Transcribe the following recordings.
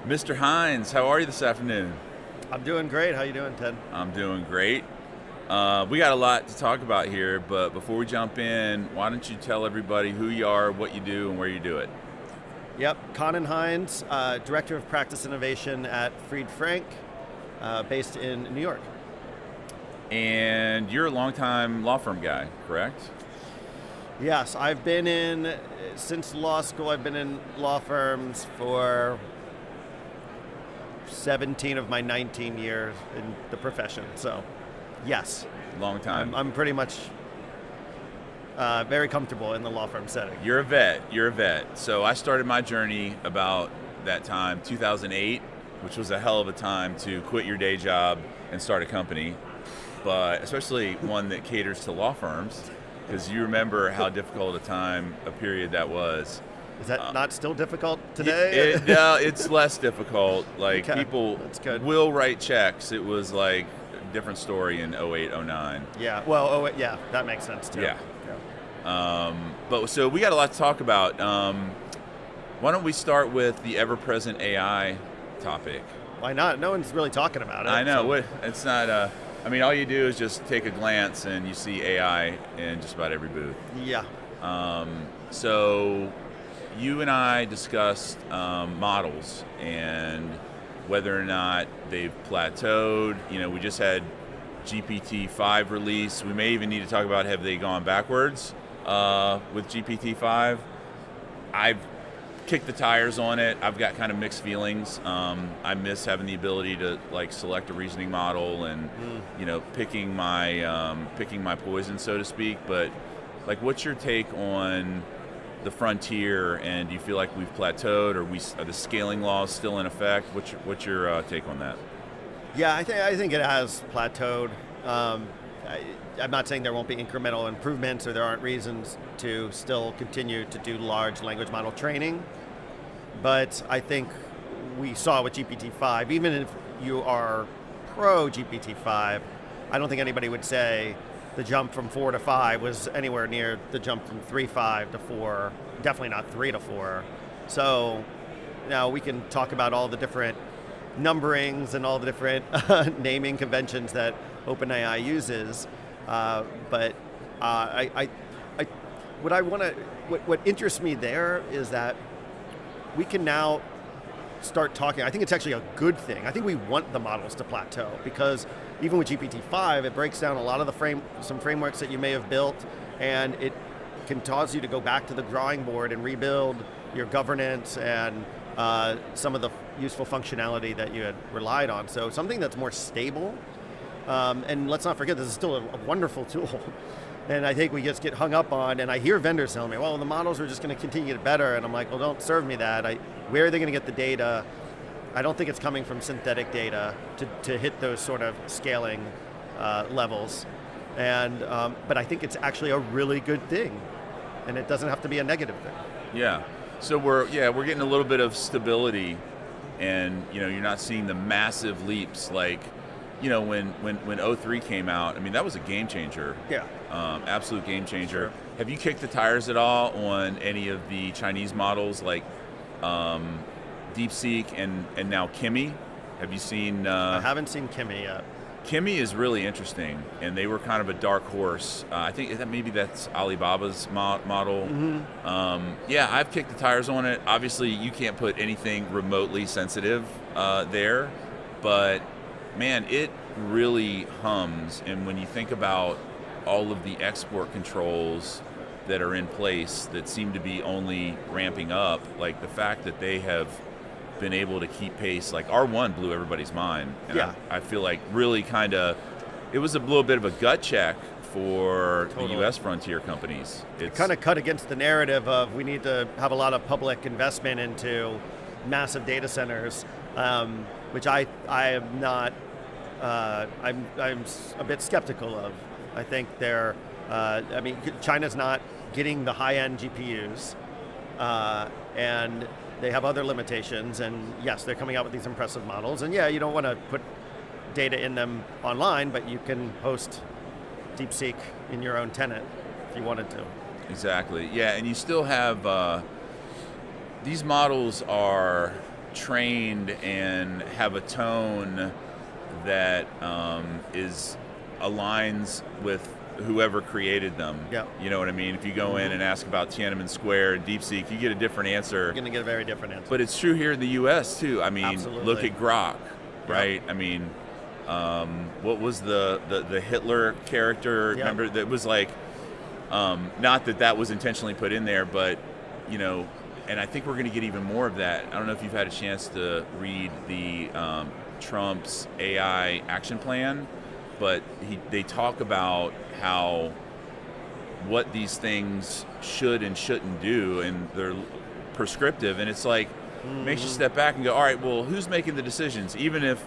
Mr. Hines, how are you this afternoon? I'm doing great. How you doing, Ted? I'm doing great. We got a lot to talk about here, but before we jump in, why don't you tell everybody who you are, what you do, and where you do it? Yep, Conan Hines, Director of Practice Innovation at Fried Frank, based in New York. And you're a longtime law firm guy, correct? Yes, I've been since law school, I've been in law firms for 17 of my 19 years in the profession. So, yes. Long time. I'm pretty much very comfortable in the law firm setting. You're a vet. So I started my journey about that time, 2008, which was a hell of a time to quit your day job and start a company, but especially one that caters to law firms, because you remember how difficult a period that was. Is that not still difficult today? No, it's less difficult. Like, okay. People will write checks. It was like a different story in 08, 09. Yeah, well, yeah, that makes sense too. Yeah. But so we got a lot to talk about. Why don't we start with the ever-present AI topic? Why not? No one's really talking about it. I know. So. It's not. All you do is just take a glance and you see AI in just about every booth. Yeah. So you and I discussed models and whether or not they've plateaued. We just had GPT-5 release. We may even need to talk about, have they gone backwards with GPT-5? I've kicked the tires on it. I've got kind of mixed feelings. I miss having the ability to select a reasoning model and picking my poison, so to speak. But what's your take on the frontier, and do you feel like we've plateaued, or are the scaling laws still in effect? What's your take on that? Yeah, I think it has plateaued. I'm not saying there won't be incremental improvements or there aren't reasons to still continue to do large language model training, but I think we saw with GPT-5, even if you are pro GPT-5, I don't think anybody would say the jump from 4 to 5 was anywhere near the jump from 3.5 to 4, definitely not 3 to 4. So now we can talk about all the different numberings and all the different naming conventions that OpenAI uses, but what interests me there is that we can now start talking. I think it's actually a good thing. I think we want the models to plateau, because even with GPT-5, it breaks down a lot of some frameworks that you may have built, and it can cause you to go back to the drawing board and rebuild your governance and some of the useful functionality that you had relied on. So something that's more stable, and let's not forget, this is still a wonderful tool. And I think we just get hung up on, and I hear vendors telling me, well, the models are just going to continue to get better, and I'm like, well, don't serve me that. Where are they going to get the data? I don't think it's coming from synthetic data to hit those sort of scaling levels. And but I think it's actually a really good thing, and it doesn't have to be a negative thing. Yeah. So we're getting a little bit of stability, and you're not seeing the massive leaps like when O3 came out. I mean, that was a game changer. Yeah. Absolute game changer. Sure. Have you kicked the tires at all on any of the Chinese models like DeepSeek and now Kimi? Have you seen? I haven't seen Kimi yet. Kimi is really interesting, and they were kind of a dark horse. I think maybe that's Alibaba's model. Mm-hmm. Yeah, I've kicked the tires on it. Obviously, you can't put anything remotely sensitive there, but man, it really hums. And when you think about all of the export controls that are in place that seem to be only ramping up, like the fact that they have been able to keep pace, like R1 blew everybody's mind. And yeah. I feel like really it was a little bit of a gut check for the U.S. frontier companies. It kind of cut against the narrative of we need to have a lot of public investment into massive data centers, which I am not. I'm a bit skeptical of. I think China's not getting the high-end GPUs, and they have other limitations. And yes, they're coming out with these impressive models. And yeah, you don't want to put data in them online, but you can host DeepSeek in your own tenant if you wanted to. Exactly. Yeah, and you still have these models are trained and have a tone that aligns with whoever created them. Yeah. You know what I mean? If you go in and ask about Tiananmen Square and DeepSeek, you get a different answer. You're going to get a very different answer. But it's true here in the U.S. too. I mean, Absolutely. look at Grok, right? Yep. I mean, what was the Hitler character? Yep. Remember, that was like, not that was intentionally put in there, but you know, and I think we're going to get even more of that. I don't know if you've had a chance to read the Trump's AI action plan, but they talk about how what these things should and shouldn't do, and they're prescriptive, and it's like makes you step back and go, all right, well, who's making the decisions? Even if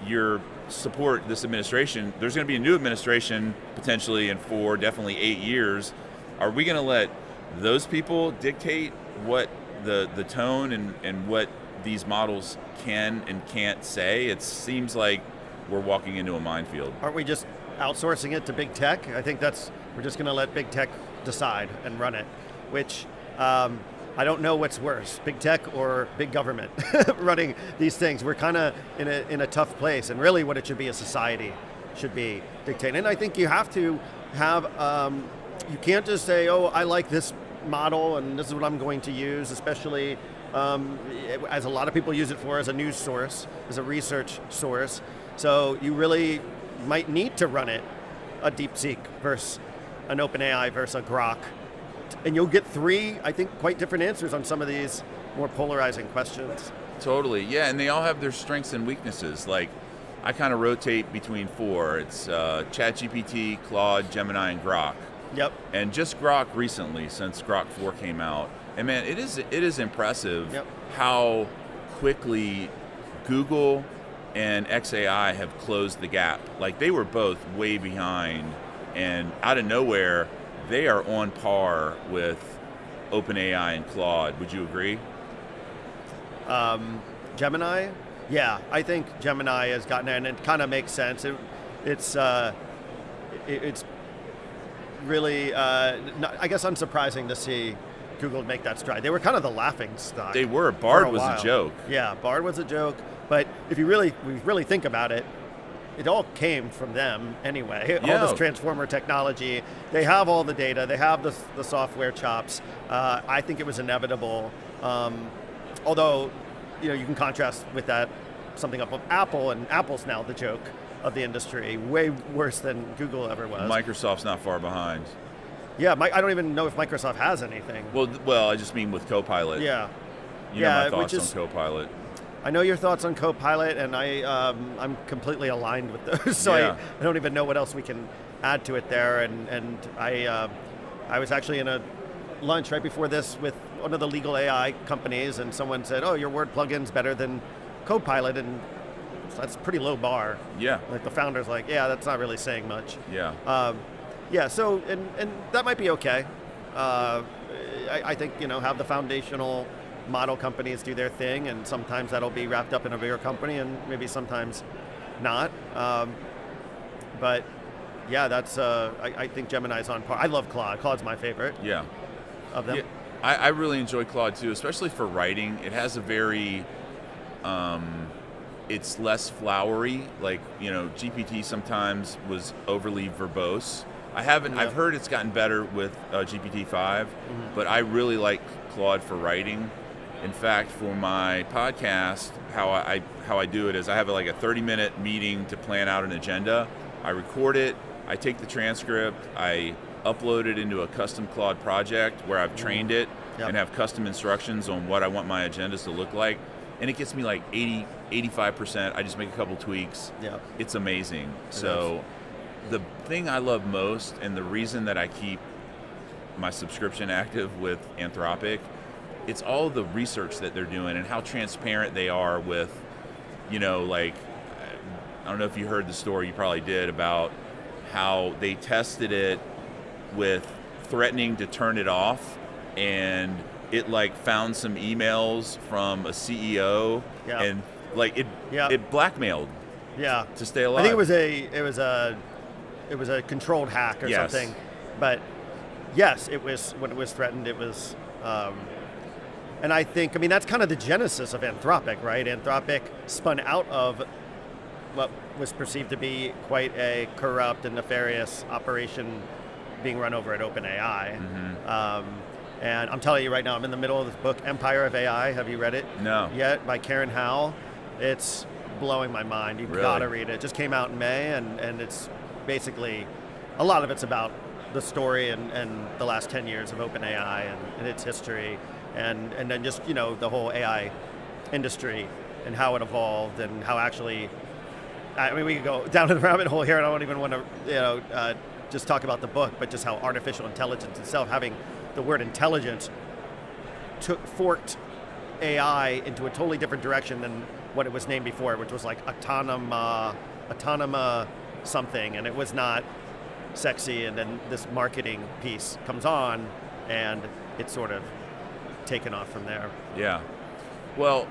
you support this administration, there's going to be a new administration potentially in 4, definitely 8 years. Are we going to let those people dictate what the tone and what these models can and can't say? It seems like we're walking into a minefield. Aren't we just outsourcing it to big tech? I think we're just going to let big tech decide and run it, which I don't know what's worse, big tech or big government running these things. We're kind of in a tough place, and really what it should be, a society should be dictating. And I think you have to have, you can't just say, oh, I like this model and this is what I'm going to use, especially as a lot of people use it for as a news source, as a research source. So you really might need to run it a DeepSeek versus an OpenAI versus a Grok. And you'll get 3, I think, quite different answers on some of these more polarizing questions. Totally, yeah, and they all have their strengths and weaknesses. Like, I kind of rotate between 4. It's ChatGPT, Claude, Gemini, and Grok. Yep. And just Grok recently, since Grok 4 came out. And man, it is impressive how quickly Google and XAI have closed the gap. Like, they were both way behind, and out of nowhere, they are on par with OpenAI and Claude. Would you agree? Gemini? Yeah, I think Gemini has gotten in, and it kind of makes sense. It's really, I guess, unsurprising to see Google make that stride. They were kind of the laughing stock. They were. Bard was a joke. Yeah, Bard was a joke. But if we really think about it, it all came from them anyway. Yeah. All this transformer technology, they have all the data, they have the software chops. I think it was inevitable. Although, you can contrast with that something up with Apple, and Apple's now the joke of the industry, way worse than Google ever was. Microsoft's not far behind. Yeah, I don't even know if Microsoft has anything. Well, I just mean with Copilot. Yeah. You know my thoughts on Copilot. I know your thoughts on Copilot, and I'm completely aligned with those. So I don't even know what else we can add to it there. And I was actually in a lunch right before this with one of the legal AI companies, and someone said, "Oh, your Word plugin's better than Copilot," and that's a pretty low bar. Yeah. Like the founder's like, "Yeah, that's not really saying much." Yeah. Yeah. So and that might be okay. I think have the foundational model companies do their thing, and sometimes that'll be wrapped up in a bigger company, and maybe sometimes not. But yeah, that's I think Gemini's on par. I love Claude. Claude's my favorite. Yeah. Of them. Yeah, I really enjoy Claude too, especially for writing. It has a very, it's less flowery. Like, GPT sometimes was overly verbose. I've heard it's gotten better with GPT-5, but I really like Claude for writing. In fact, for my podcast, how I do it is I have a 30-minute meeting to plan out an agenda. I record it, I take the transcript, I upload it into a custom Claude project where I've trained it and have custom instructions on what I want my agendas to look like. And it gets me 80, 85%. I just make a couple tweaks. Yeah. It's amazing. So the thing I love most, and the reason that I keep my subscription active with Anthropic, it's all the research that they're doing and how transparent they are with, I don't know if you heard the story, you probably did, about how they tested it with threatening to turn it off, and it found some emails from a CEO and it blackmailed to stay alive. I think it was a controlled hack or something. But yes, it was, when it was threatened, it was And I think, that's kind of the genesis of Anthropic, right? Anthropic spun out of what was perceived to be quite a corrupt and nefarious operation being run over at OpenAI. And I'm telling you right now, I'm in the middle of this book, Empire of AI. Have you read it? No. Yet, by Karen Howell. It's blowing my mind. You've got to read it. It just came out in May, and it's basically, a lot of it's about the story and the last 10 years of OpenAI and its history, and then just, the whole AI industry and how it evolved and how actually, we could go down to the rabbit hole here, and I don't even want to, just talk about the book, but just how artificial intelligence itself, having the word intelligence, forked AI into a totally different direction than what it was named before, which was like autonoma something, and it was not sexy. And then this marketing piece comes on, and it's sort of taken off from there. Yeah. Well,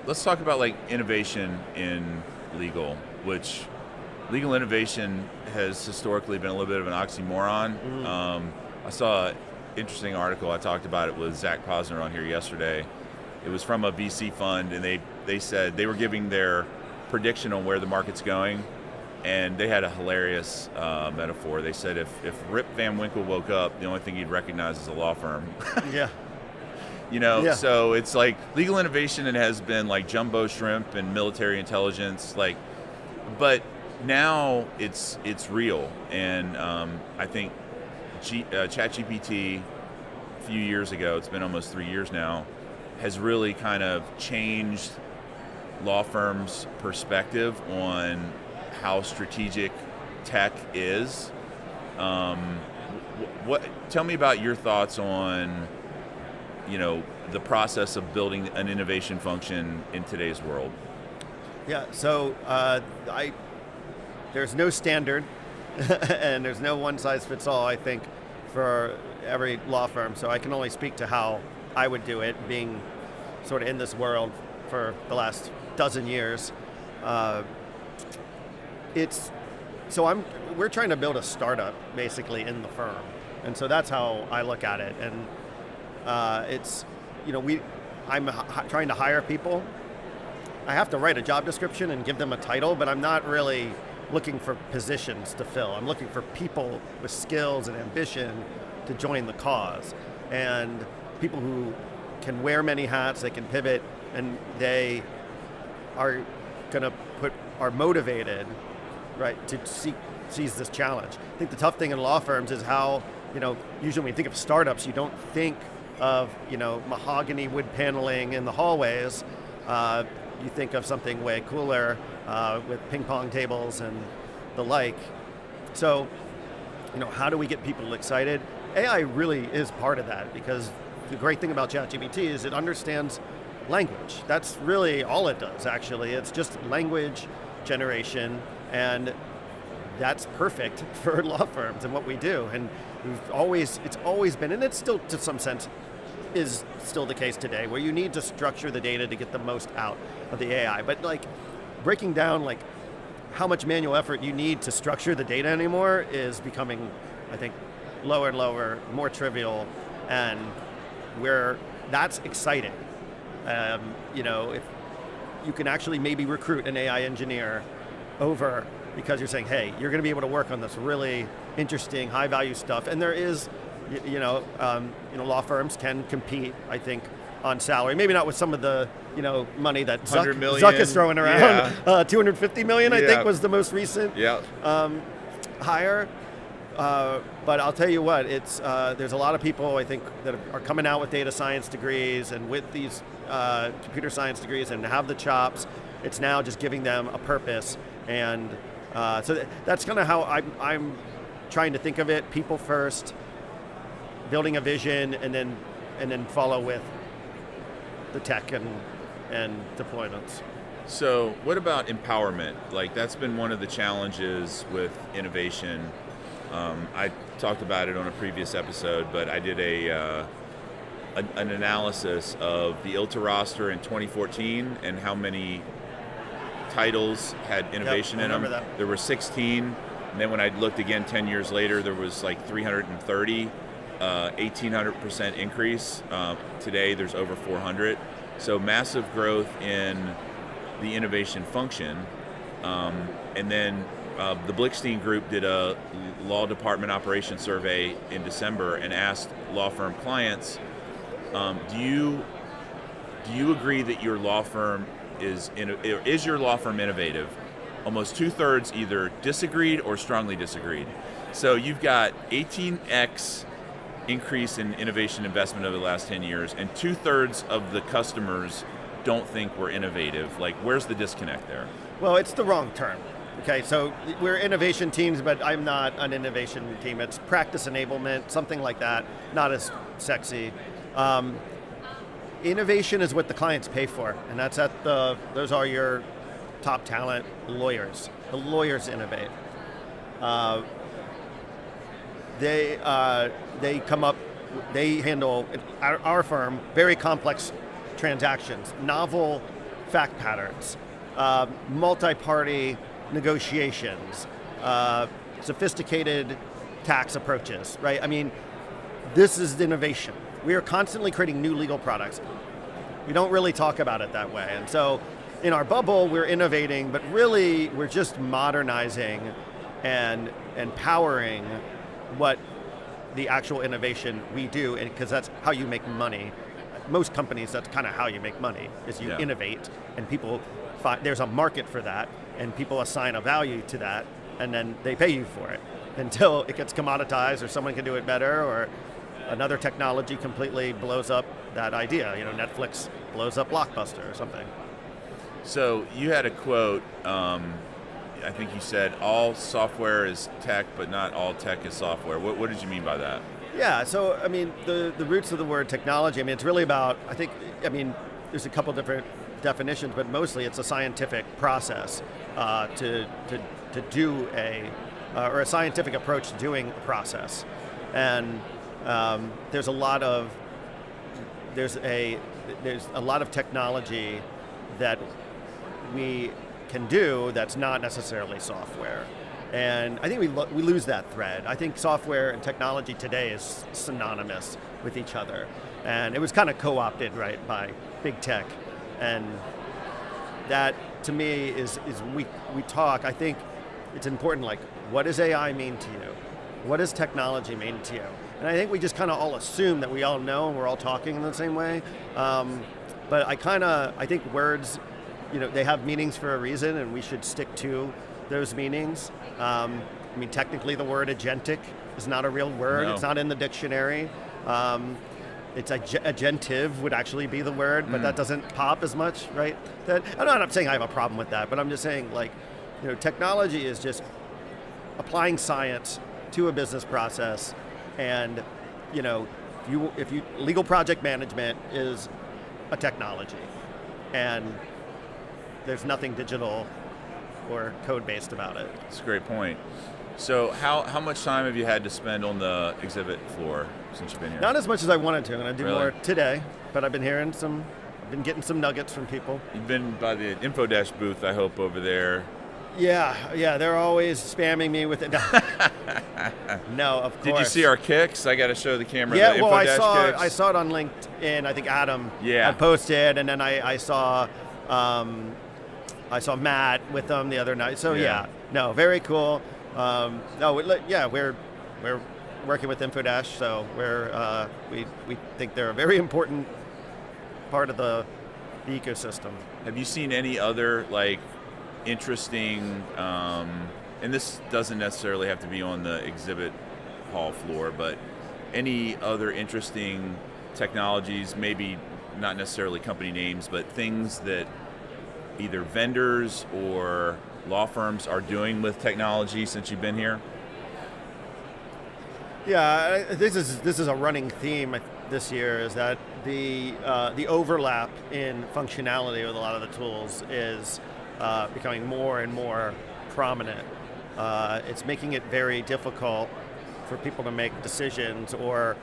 let's talk about like innovation in legal, which legal innovation has historically been a little bit of an oxymoron. I saw an interesting article. I talked about it with Zach Posner on here yesterday. It was from a VC fund, and they said they were giving their prediction on where the market's going, and they had a hilarious metaphor. They said if Rip Van Winkle woke up, the only thing he'd recognize is a law firm. Yeah. So it's like legal innovation, it has been like jumbo shrimp and military intelligence, but now it's real. And I think ChatGPT a few years ago, it's been almost 3 years now, has really kind of changed law firms' perspective on how strategic tech is. Tell me about your thoughts on, the process of building an innovation function in today's world. Yeah, so there's no standard and there's no one size fits all, I think, for every law firm. So I can only speak to how I would do it, being sort of in this world for the last dozen years. We're trying to build a startup basically in the firm, and so that's how I look at it. And I'm trying to hire people. I have to write a job description and give them a title, but I'm not really looking for positions to fill. I'm looking for people with skills and ambition to join the cause, and people who can wear many hats, they can pivot, and they are motivated, right, to seize this challenge. I think the tough thing in law firms is how, usually when you think of startups, you don't think of, mahogany wood paneling in the hallways. You think of something way cooler with ping pong tables and the like. So, how do we get people excited? AI really is part of that, because the great thing about ChatGPT is it understands language. That's really all it does, actually. It's just language generation, and that's perfect for law firms and what we do. And it's always been, and it's still, to some sense, is still the case today, where you need to structure the data to get the most out of the AI. But breaking down how much manual effort you need to structure the data anymore is becoming, I think, lower and lower, more trivial, and that's exciting. If you can actually maybe recruit an AI engineer over, because you're saying, hey, you're going to be able to work on this really interesting, high-value stuff, and there is, law firms can compete, I think, on salary. Maybe not with some of the, money that Zuck is throwing around. Yeah. 250 million, I think, was the most recent hire. But I'll tell you what, there's a lot of people, I think, that are coming out with data science degrees and with these computer science degrees and have the chops. It's now just giving them a purpose. And so that's kind of how I'm trying to think of it. People first, building a vision, and then follow with the tech and deployments. So what about empowerment? That's been one of the challenges with innovation. I talked about it on a previous episode, but I did an analysis of the ILTA roster in 2014 and how many titles had innovation in them. That. There were 16, and then when I looked again 10 years later, there was 330. 1,800% increase. Today there's over 400. So massive growth in the innovation function. And then the Blickstein Group did a law department operations survey in December and asked law firm clients, do you agree that your law firm is your law firm innovative? Almost 2/3 either disagreed or strongly disagreed. So you've got 18x increase in innovation investment over the last 10 years, and 2/3 of the customers don't think we're innovative. Like, where's the disconnect there? Well, it's the wrong term. Okay, so we're innovation teams, but I'm not an innovation team. It's practice enablement, something like that, not as sexy. Innovation is what the clients pay for, and that's those are your top talent lawyers. The lawyers innovate. They come up, they handle, our firm, very complex transactions, novel fact patterns, multi-party negotiations, sophisticated tax approaches, right? I mean, this is innovation. We are constantly creating new legal products. We don't really talk about it that way. And so in our bubble, we're innovating, but really we're just modernizing and empowering what the actual innovation we do, because that's how you make money. Most companies, that's kind of how you make money, is you innovate, and people there's a market for that, and people assign a value to that, and then they pay you for it until it gets commoditized, or someone can do it better, or another technology completely blows up that idea. You know, Netflix blows up Blockbuster or something. So you had a quote, I think you said, all software is tech, but not all tech is software. What did you mean by that? Yeah, so I mean, the roots of the word technology, I mean, it's really about, there's a couple different definitions, but mostly it's a scientific process to do or a scientific approach to doing a process. And there's a lot of technology that we can do that's not necessarily software. And I think we lose that thread. I think software and technology today is synonymous with each other. And it was kind of co-opted, right, by big tech. And that, to me, is we talk, I think it's important, like, what does AI mean to you? What does technology mean to you? And I think we just kind of all assume that we all know and we're all talking in the same way. But I think words, they have meanings for a reason, and we should stick to those meanings. Technically the word agentic is not a real word. No. It's not in the dictionary. It's agentive would actually be the word, but that doesn't pop as much, right? I'm not saying I have a problem with that, but I'm just saying, technology is just applying science to a business process, and legal project management is a technology, and there's nothing digital or code-based about it. That's a great point. So how much time have you had to spend on the exhibit floor since you've been here? Not as much as I wanted to. I'm going to do more today, but I've been getting some nuggets from people. You've been by the Infodash booth, I hope, over there. Yeah, they're always spamming me with it. No, of course. Did you see our kicks? I got to show the camera. Yeah, the well, Infodash kicks. I saw it on LinkedIn. I think Adam had posted, and then I saw Matt with them the other night. So no, very cool. We're working with Infodash, so we think they're a very important part of the ecosystem. Have you seen any other interesting, and this doesn't necessarily have to be on the exhibit hall floor, but any other interesting technologies, maybe not necessarily company names, but things that either vendors or law firms are doing with technology since you've been here? Yeah, this is a running theme this year, is that the overlap in functionality with a lot of the tools is becoming more and more prominent. It's making it very difficult for people to make decisions, or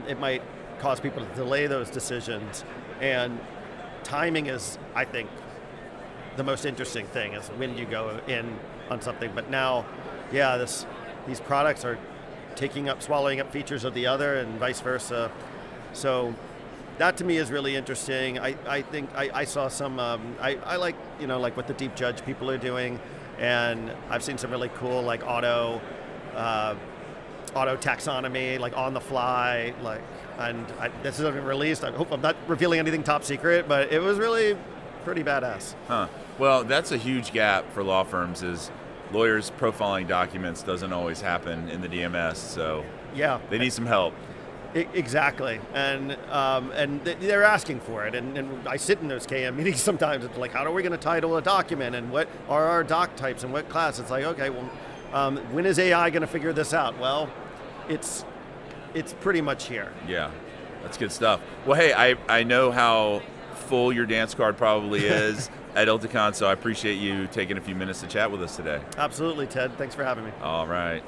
it might cause people to delay those decisions. And timing is, I think, the most interesting thing, is when you go in on something. But now, these products are swallowing up features of the other, and vice versa. So that to me is really interesting. I think I saw some. I like like what the deep judge people are doing, and I've seen some really cool like auto taxonomy, like on the fly, like. And this isn't released. I hope I'm not revealing anything top secret, but it was really pretty badass. Huh. Well, that's a huge gap for law firms. Is lawyers profiling documents doesn't always happen in the DMS, so yeah, they need some help. Exactly, and they're asking for it, and I sit in those KM meetings sometimes. It's like, how are we going to title a document, and what are our doc types, and what class? It's like, okay, well, when is AI going to figure this out? Well, it's pretty much here. Yeah, that's good stuff. Well, hey, I know how full your dance card probably is at ILTACON, so I appreciate you taking a few minutes to chat with us today. Absolutely, Ted. Thanks for having me. All right.